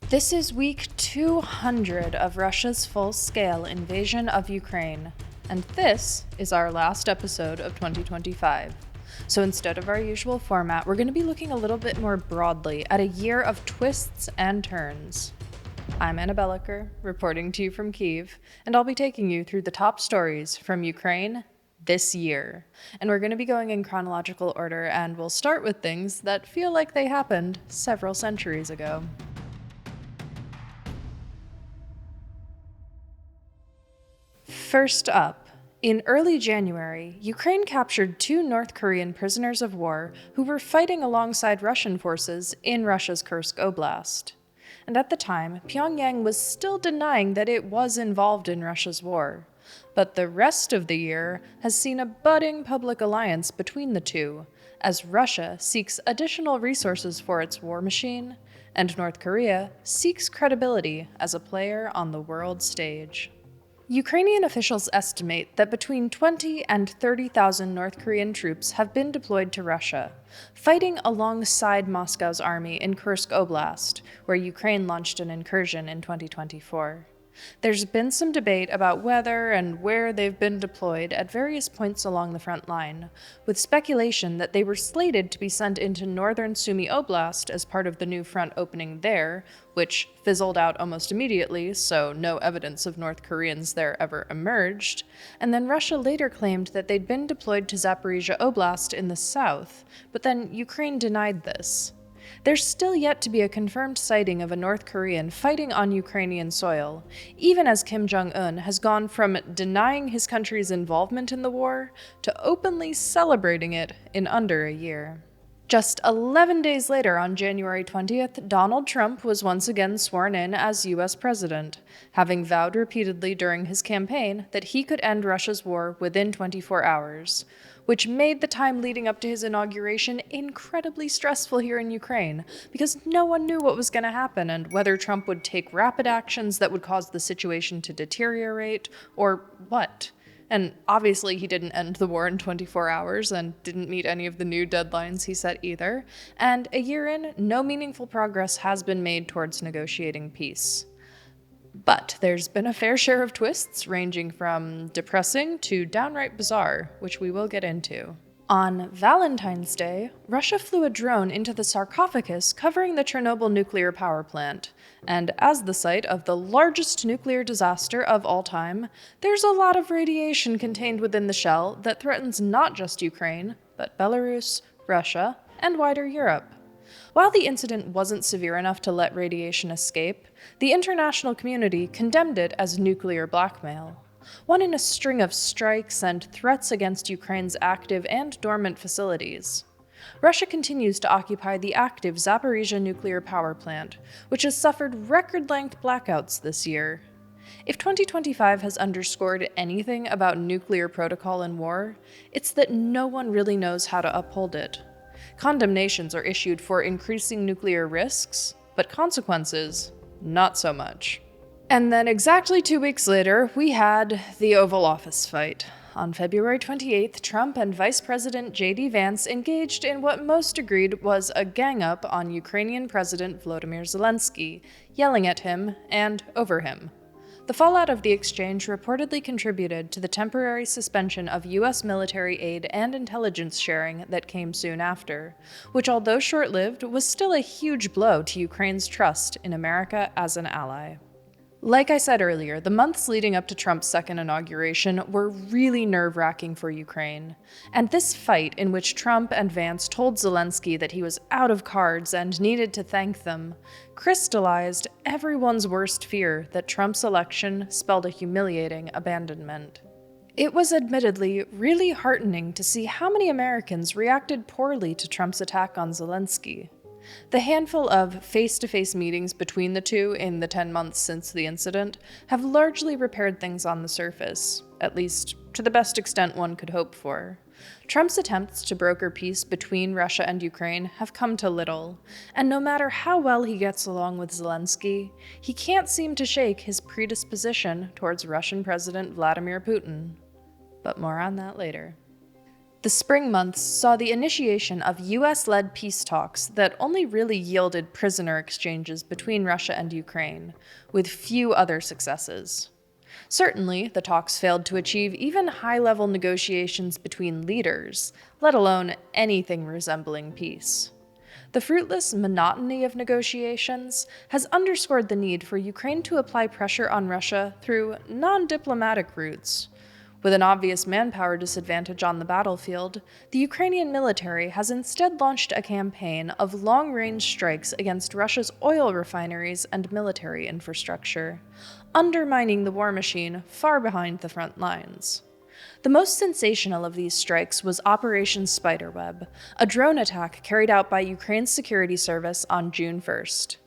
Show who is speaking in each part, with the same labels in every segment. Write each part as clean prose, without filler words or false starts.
Speaker 1: This is week 200 of Russia's full-scale invasion of Ukraine, and this is our last episode of 2025. So instead of our usual format, we're going to be looking a little bit more broadly at a year of twists and turns. I'm Belokur, reporting to you from Kyiv, and I'll be taking you through the top stories from Ukraine this year. And we're going to be going in chronological order, and we'll start with things that feel like they happened several centuries ago. First up, in early January, Ukraine captured 2 North Korean prisoners of war who were fighting alongside Russian forces in Russia's Kursk Oblast. And at the time, Pyongyang was still denying that it was involved in Russia's war. But the rest of the year has seen a budding public alliance between the two, as Russia seeks additional resources for its war machine, and North Korea seeks credibility as a player on the world stage. Ukrainian officials estimate that between 20 and 30,000 North Korean troops have been deployed to Russia, fighting alongside Moscow's army in Kursk Oblast, where Ukraine launched an incursion in 2024. There's been some debate about whether and where they've been deployed at various points along the front line, with speculation that they were slated to be sent into northern Sumy Oblast as part of the new front opening there, which fizzled out almost immediately, so no evidence of North Koreans there ever emerged, and then Russia later claimed that they'd been deployed to Zaporizhia Oblast in the south, but then Ukraine denied this. There's still yet to be a confirmed sighting of a North Korean fighting on Ukrainian soil, even as Kim Jong-un has gone from denying his country's involvement in the war to openly celebrating it in under a year. Just 11 days later, on January 20th, Donald Trump was once again sworn in as U.S. president, having vowed repeatedly during his campaign that he could end Russia's war within 24 hours, which made the time leading up to his inauguration incredibly stressful here in Ukraine, because no one knew what was going to happen and whether Trump would take rapid actions that would cause the situation to deteriorate, or what. And obviously he didn't end the war in 24 hours and didn't meet any of the new deadlines he set either. And a year in, no meaningful progress has been made towards negotiating peace. But there's been a fair share of twists, ranging from depressing to downright bizarre, which we will get into. On Valentine's Day, Russia flew a drone into the sarcophagus covering the Chernobyl nuclear power plant, and as the site of the largest nuclear disaster of all time, there's a lot of radiation contained within the shell that threatens not just Ukraine, but Belarus, Russia, and wider Europe. While the incident wasn't severe enough to let radiation escape, the international community condemned it as nuclear blackmail. One in a string of strikes and threats against Ukraine's active and dormant facilities. Russia continues to occupy the active Zaporizhia nuclear power plant, which has suffered record-length blackouts this year. If 2025 has underscored anything about nuclear protocol in war, it's that no one really knows how to uphold it. Condemnations are issued for increasing nuclear risks, but consequences, not so much. And then exactly 2 weeks later, we had the Oval Office fight. On February 28th, Trump and Vice President J.D. Vance engaged in what most agreed was a gang-up on Ukrainian President Volodymyr Zelensky, yelling at him and over him. The fallout of the exchange reportedly contributed to the temporary suspension of U.S. military aid and intelligence sharing that came soon after, which, although short-lived, was still a huge blow to Ukraine's trust in America as an ally. Like I said earlier, the months leading up to Trump's second inauguration were really nerve-wracking for Ukraine. And this fight, in which Trump and Vance told Zelensky that he was out of cards and needed to thank them, crystallized everyone's worst fear that Trump's election spelled a humiliating abandonment. It was admittedly really heartening to see how many Americans reacted poorly to Trump's attack on Zelensky. The handful of face-to-face meetings between the two in the 10 months since the incident have largely repaired things on the surface, at least to the best extent one could hope for. Trump's attempts to broker peace between Russia and Ukraine have come to little, and no matter how well he gets along with Zelensky, he can't seem to shake his predisposition towards Russian President Vladimir Putin. But more on that later. The spring months saw the initiation of US-led peace talks that only really yielded prisoner exchanges between Russia and Ukraine, with few other successes. Certainly, the talks failed to achieve even high-level negotiations between leaders, let alone anything resembling peace. The fruitless monotony of negotiations has underscored the need for Ukraine to apply pressure on Russia through non-diplomatic routes. With an obvious manpower disadvantage on the battlefield, the Ukrainian military has instead launched a campaign of long-range strikes against Russia's oil refineries and military infrastructure, undermining the war machine far behind the front lines. The most sensational of these strikes was Operation Spiderweb, a drone attack carried out by Ukraine's security service on June 1st.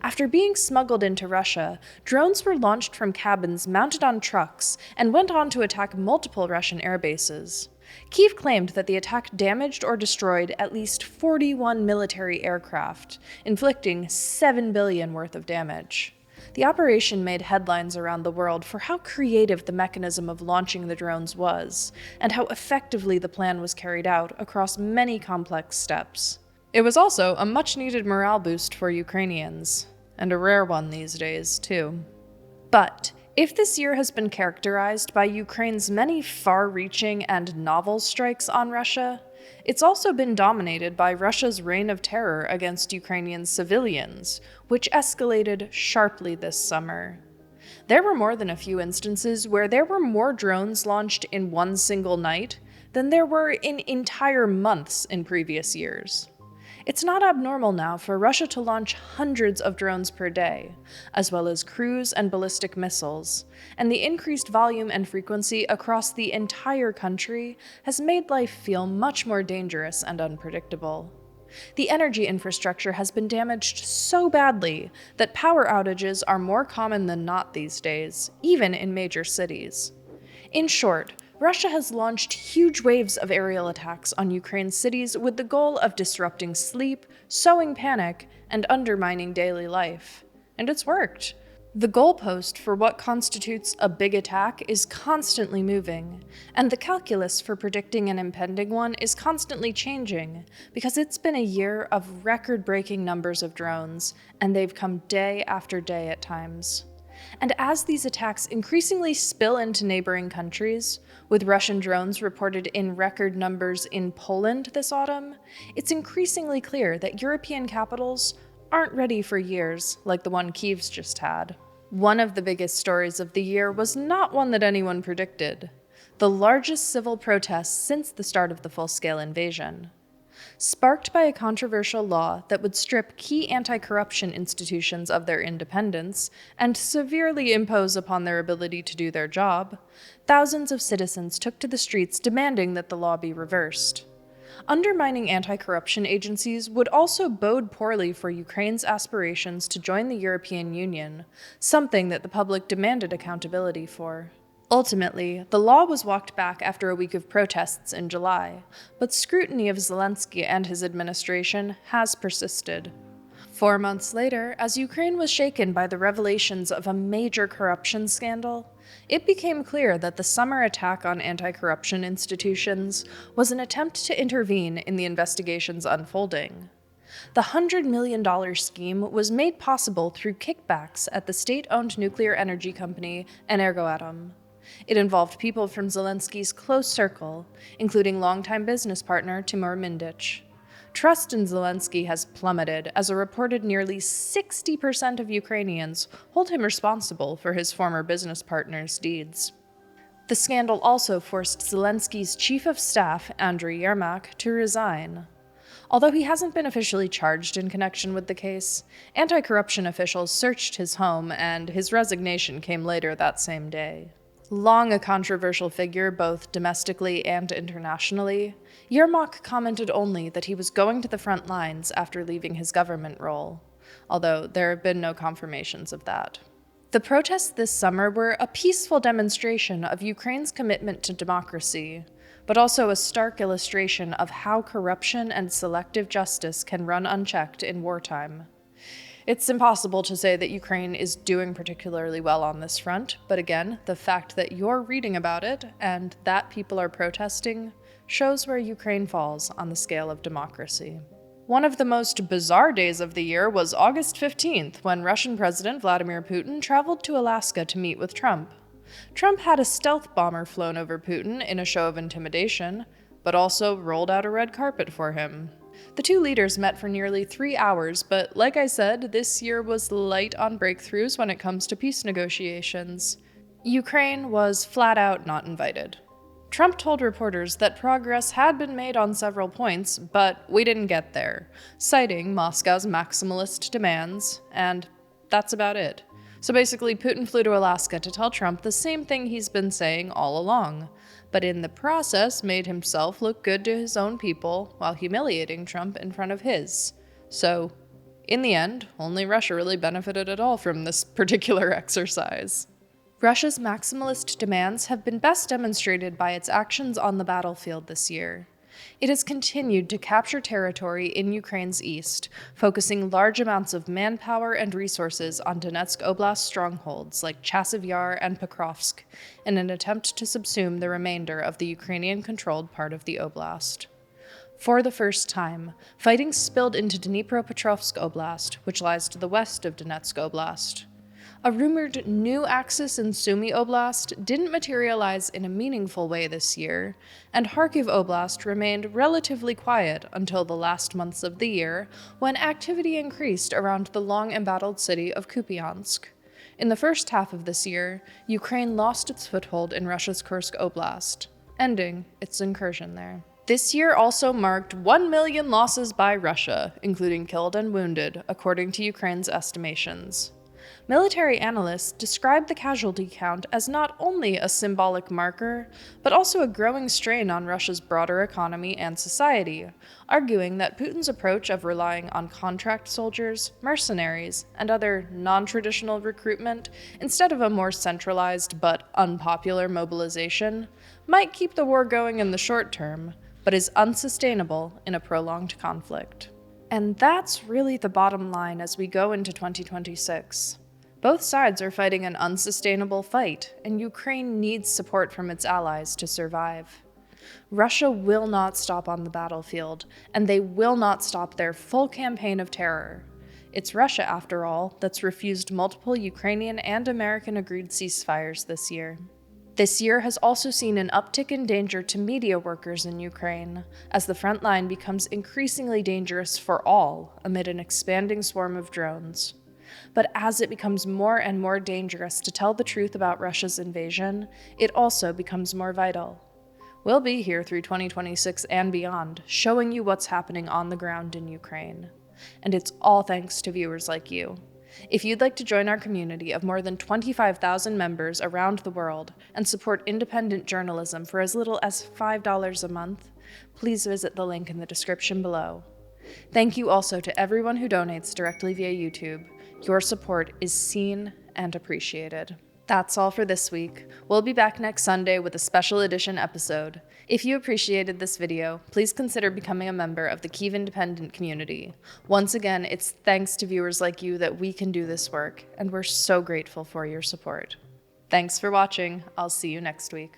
Speaker 1: After being smuggled into Russia, drones were launched from cabins mounted on trucks and went on to attack multiple Russian air bases. Kyiv claimed that the attack damaged or destroyed at least 41 military aircraft, inflicting $7 billion worth of damage. The operation made headlines around the world for how creative the mechanism of launching the drones was, and how effectively the plan was carried out across many complex steps. It was also a much-needed morale boost for Ukrainians, and a rare one these days, too. But if this year has been characterized by Ukraine's many far-reaching and novel strikes on Russia, it's also been dominated by Russia's reign of terror against Ukrainian civilians, which escalated sharply this summer. There were more than a few instances where there were more drones launched in one single night than there were in entire months in previous years. It's not abnormal now for Russia to launch hundreds of drones per day, as well as cruise and ballistic missiles, and the increased volume and frequency across the entire country has made life feel much more dangerous and unpredictable. The energy infrastructure has been damaged so badly that power outages are more common than not these days, even in major cities. In short, Russia has launched huge waves of aerial attacks on Ukraine's cities with the goal of disrupting sleep, sowing panic, and undermining daily life. And it's worked. The goalpost for what constitutes a big attack is constantly moving, and the calculus for predicting an impending one is constantly changing, because it's been a year of record-breaking numbers of drones, and they've come day after day at times. And as these attacks increasingly spill into neighboring countries, with Russian drones reported in record numbers in Poland this autumn, it's increasingly clear that European capitals aren't ready for years like the one Kyiv's just had. One of the biggest stories of the year was not one that anyone predicted: the largest civil protests since the start of the full-scale invasion. Sparked by a controversial law that would strip key anti-corruption institutions of their independence and severely impose upon their ability to do their job, thousands of citizens took to the streets demanding that the law be reversed. Undermining anti-corruption agencies would also bode poorly for Ukraine's aspirations to join the European Union, something that the public demanded accountability for. Ultimately, the law was walked back after a week of protests in July, but scrutiny of Zelensky and his administration has persisted. 4 months later, as Ukraine was shaken by the revelations of a major corruption scandal, it became clear that the summer attack on anti-corruption institutions was an attempt to intervene in the investigations unfolding. The $100 million scheme was made possible through kickbacks at the state-owned nuclear energy company Energoatom. It involved people from Zelensky's close circle, including longtime business partner Timur Mindich. Trust in Zelensky has plummeted, as a reported nearly 60% of Ukrainians hold him responsible for his former business partner's deeds. The scandal also forced Zelensky's chief of staff, Andriy Yermak, to resign. Although he hasn't been officially charged in connection with the case, anti-corruption officials searched his home, and his resignation came later that same day. Long a controversial figure both domestically and internationally, Yermak commented only that he was going to the front lines after leaving his government role, although there have been no confirmations of that. The protests this summer were a peaceful demonstration of Ukraine's commitment to democracy, but also a stark illustration of how corruption and selective justice can run unchecked in wartime. It's impossible to say that Ukraine is doing particularly well on this front, but again, the fact that you're reading about it and that people are protesting shows where Ukraine falls on the scale of democracy. One of the most bizarre days of the year was August 15th, when Russian President Vladimir Putin traveled to Alaska to meet with Trump. Trump had a stealth bomber flown over Putin in a show of intimidation, but also rolled out a red carpet for him. The two leaders met for nearly 3 hours, but like I said, this year was light on breakthroughs when it comes to peace negotiations. Ukraine was flat out not invited. Trump told reporters that progress had been made on several points, but we didn't get there, citing Moscow's maximalist demands, and that's about it. So basically, Putin flew to Alaska to tell Trump the same thing he's been saying all along, but in the process made himself look good to his own people while humiliating Trump in front of his. So, in the end, only Russia really benefited at all from this particular exercise. Russia's maximalist demands have been best demonstrated by its actions on the battlefield this year. It has continued to capture territory in Ukraine's east, focusing large amounts of manpower and resources on Donetsk Oblast strongholds like Chasiv Yar and Pokrovsk, in an attempt to subsume the remainder of the Ukrainian-controlled part of the oblast. For the first time, fighting spilled into Dnipropetrovsk Oblast, which lies to the west of Donetsk Oblast. A rumored new axis in Sumy Oblast didn't materialize in a meaningful way this year, and Kharkiv Oblast remained relatively quiet until the last months of the year, when activity increased around the long-embattled city of Kupiansk. In the first half of this year, Ukraine lost its foothold in Russia's Kursk Oblast, ending its incursion there. This year also marked 1 million losses by Russia, including killed and wounded, according to Ukraine's estimations. Military analysts describe the casualty count as not only a symbolic marker, but also a growing strain on Russia's broader economy and society, arguing that Putin's approach of relying on contract soldiers, mercenaries, and other non-traditional recruitment instead of a more centralized but unpopular mobilization might keep the war going in the short term, but is unsustainable in a prolonged conflict. And that's really the bottom line as we go into 2026. Both sides are fighting an unsustainable fight, and Ukraine needs support from its allies to survive. Russia will not stop on the battlefield, and they will not stop their full campaign of terror. It's Russia, after all, that's refused multiple Ukrainian and American agreed ceasefires this year. This year has also seen an uptick in danger to media workers in Ukraine, as the front line becomes increasingly dangerous for all amid an expanding swarm of drones. But as it becomes more and more dangerous to tell the truth about Russia's invasion, it also becomes more vital. We'll be here through 2026 and beyond, showing you what's happening on the ground in Ukraine. And it's all thanks to viewers like you. If you'd like to join our community of more than 25,000 members around the world and support independent journalism for as little as $5 a month, please visit the link in the description below. Thank you also to everyone who donates directly via YouTube. Your support is seen and appreciated. That's all for this week. We'll be back next Sunday with a special edition episode. If you appreciated this video, please consider becoming a member of the Kyiv Independent community. Once again, it's thanks to viewers like you that we can do this work, and we're so grateful for your support. Thanks for watching. I'll see you next week.